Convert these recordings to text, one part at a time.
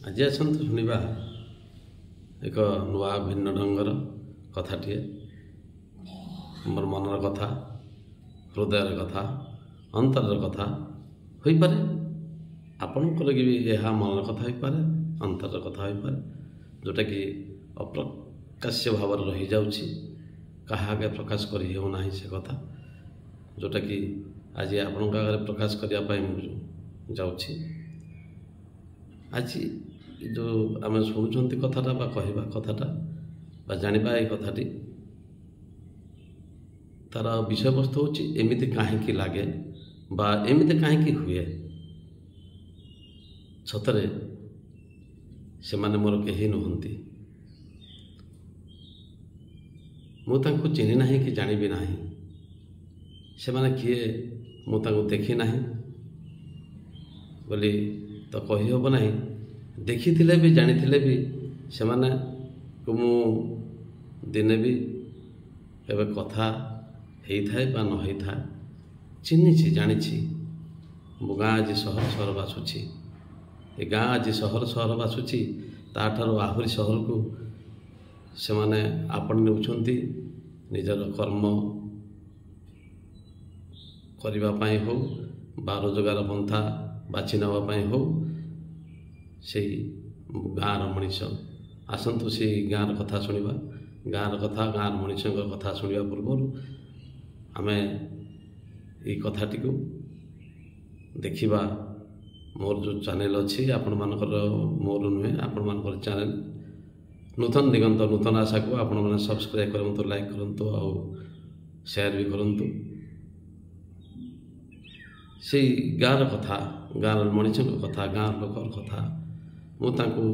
आज आसतु शुणा एक नुआ भिन्न ढंगर कथाटीए मोर मनर कथा हृदयर कथा अंतर कथा हो पारे आपणकर भी यह मनर कथा हो पारे अंतर कथा हो पारे जोटा कि अप्रकाश्य भाव रही जाउछि कहा आगे प्रकाश करी हेउना से कथा जोटा कि आज आपण आगे प्रकाश करने जाउछि। आज जो आम शुणुंट कथाटा बा कहवा कथाटा बा जानिबा ए कथाटी तार विषय वस्तु होची एमिति काहेकि लागे बा एमिति काहेकि हुए सतरे से माने मोर केही नुहंती मु तांको चिन्हि नाही कि जानिबी नाही से माने किए मु तांको देखि नाही बोली तो कही हब नाही देखी भी जानी भी से माने को मु दिने भी एवं कथा होता बा न होता चिन्ही जानी मो गाँ आज सहर सहर बासुची ए गाँ आज सहर सहर बासुची ताठार आहरी सहर को से माने आपण नेउछंती निजर कर्म करने हो बा रोजगार पंथा बाछि नापी हो से गाँर मनीष आसतु से गाँर कथा शुणा गाँर कथा गाँर मनीष कथा शुणा पूर्व आम ये कथाटी को देखा मोर जो चैनल अच्छी आपण मानकर मोर नुहे आपण मानकर चैनल नूतन दिगंत नूतन आशा को आपण मैंने सब्सक्राइब करूँ लाइक करूँ और शेयर भी करूँ से गाँर कथा गाँर मनीष कथा गाँर लोकर कथा मु तांको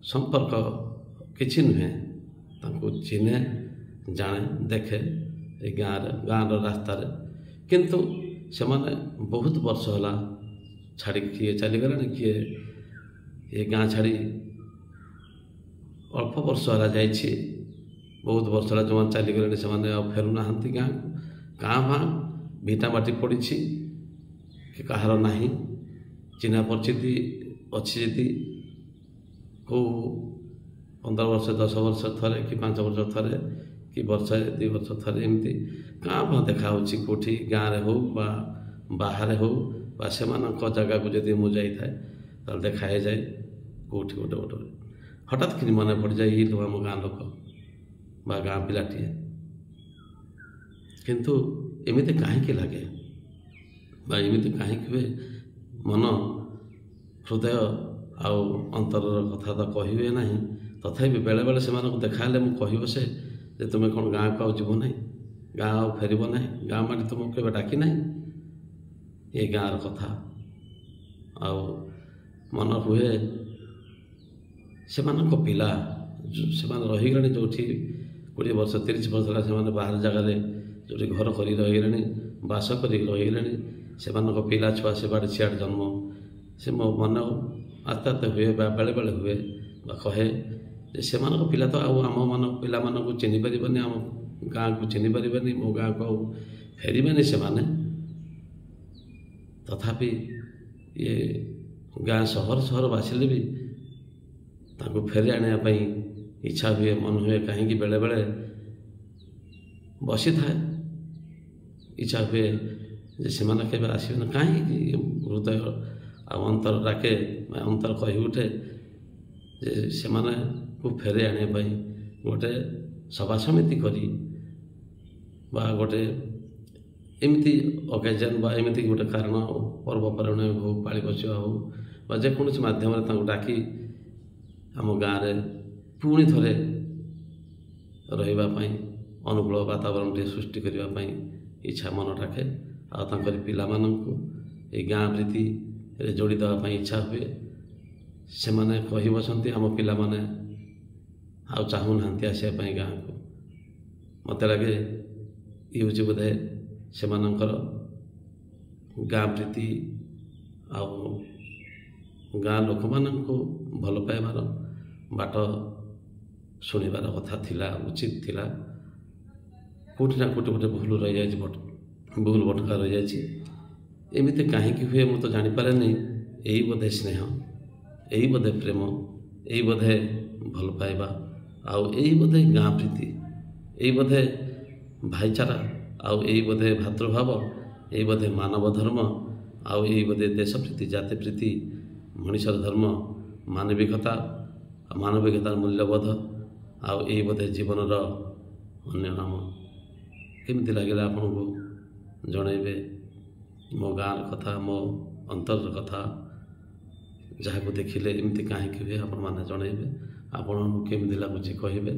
संपर्क किछि नुहे तांको चिन्हे जाने देखे ए गाँर रास्ता रे किंतु से माने बहुत वर्ष होला छाड़ी किए चली गला किए ये गाँ छाड़ी अल्प वर्ष होला जाइछि बहुत वर्ष होला जो चली गले से माने फेरु नाहंती गाँ गाँ भाँ भिटा माटी पड़ी कि कहार नाही चिन्हा परिचिति अच्छी जी को 15 वर्ष 10 वर्ष थे कि 5 वर्ष थे कि वर्ष 2 वर्ष थे एमती गाँ देखा कौटी गाँव हो बाहर हो से जगह को जब मुझे जाए देखा जाए कौटी गोटे गोटे हठात कि मन पड़ जाए ये आम गाँ लोक बा गाँ पिलाटीए किंतु एमती कहीं लगे बा एमती कहीं हुए मन हृदय आउ अंतर कथा तो कहे ना तथापि बेले बेले से देखा मुझे कह से तुम्हें कौन गाँ को आव ना गाँ आउ फेर ना गाँ माटी तुमको केवे डाकी ना ये गाँर कथा आउ मन हुए से पिला से रहीगले जो 20 वर्ष 30 वर्ष है बाहर जगह जो घर कर रहीगले बास कर रहीगले से पिला छुआ से बाड़े सियाड़ जन्म से मो मन आस्ते आस्ते हुए बेले बेले हुए कहे से पिला तो आम मान पिला को चिन्ह पारे आम गाँ को चिन्ह पारे मो गाँ को फेरबे से तथापि ये गाँ सहर सहर बासिले भी ताको फेरी आने इच्छा हुए मन हुए कहीं बेले बेले बसी था इच्छा हुए से केवे आसबे ना कहीं हृदय अंतर डाके अंतर कही उठे से को फेरे आने गोटे सभा समिति करी बा गोटे एमती ओकेजन बा एमती गोटे कारण पर्वपर्ण हो पाली बसिया हो बा जेकोसी मध्यम डाकी आम गाँव में पुणी थे रही अनुकूल वातावरण सृष्टि करने इच्छा मन रखे आर पिला ये गाँ प्रीति जोड़ी देवाई इच्छा हुए से मैंने कही बसती आम पिला माने आ चाहूना आसवाई गाँ को मत लगे ये हूँ बोधे से गाँ प्रीति गाँ लोक मान भल पाइबार बाट शुणवार कथा थिला उचित थिला कौटी ना कौटी गोटे भूल रही जाए भूल भटका रही जाए एमती कहीं हुए मुझे तो जानीपारे नहीं यही बोधे स्नेह ଏଇ ବୋଧେ ପ୍ରେମ, ଏଇ ବୋଧେ ଭଲ ପାଇବା, ଆଉ ଏଇ ବୋଧେ ଗାଁ ପ୍ରୀତି, ଏଇ ବୋଧେ ଭାଇଚାରା, ଆଉ ଏଇ ବୋଧେ ଭାତୃଭାବ, ଏଇ ବୋଧେ ମାନବ ଧର୍ମ, ଆଉ ଏଇ ବୋଧେ ଦେଶ ପ୍ରୀତି, ଜାତି ପ୍ରୀତି, ମଣିଷର ଧର୍ମ, ମାନବିକତା, ମାନବିକତାର ମୂଲ୍ୟବୋଧ, ଆଉ ଏଇ ବୋଧେ ଜୀବନର ଅନ୍ୟ ନାମ। କେମିତି ଲାଗିଲା ଆପଣଙ୍କୁ ଜଣାଇବେ। ମୋ ଗାଁର କଥା, ମୋ ଅନ୍ତରର କଥା, ଯାହାକୁ ଦେଖିଲେ ଏମିତି କାହିଁକି ହୁଏ ଆପଣମାନେ ଜଣାଇବେ। ଆପଣଙ୍କୁ କେମିତି ଲାଗୁଛି କହିବେ।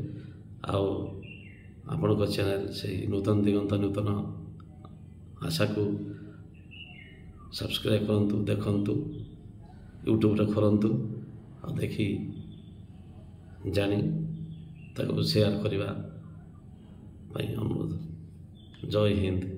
ଆଉ ଆପଣଙ୍କ ଚ୍ୟାନେଲ୍ ସେଇ ନୂତନ ଦିଗନ୍ତ ନୂତନ ଆଶାକୁ ସବସ୍କ୍ରାଇବ୍ କରନ୍ତୁ, ଦେଖନ୍ତୁ, ୟୁଟ୍ୟୁବରେ କରନ୍ତୁ, ଆଉ ଦେଖି ଜାଣି ତାକୁ ସେୟାର କରିବା ପାଇଁ ଅନୁରୋଧ। ଜୟ ହିନ୍ଦ।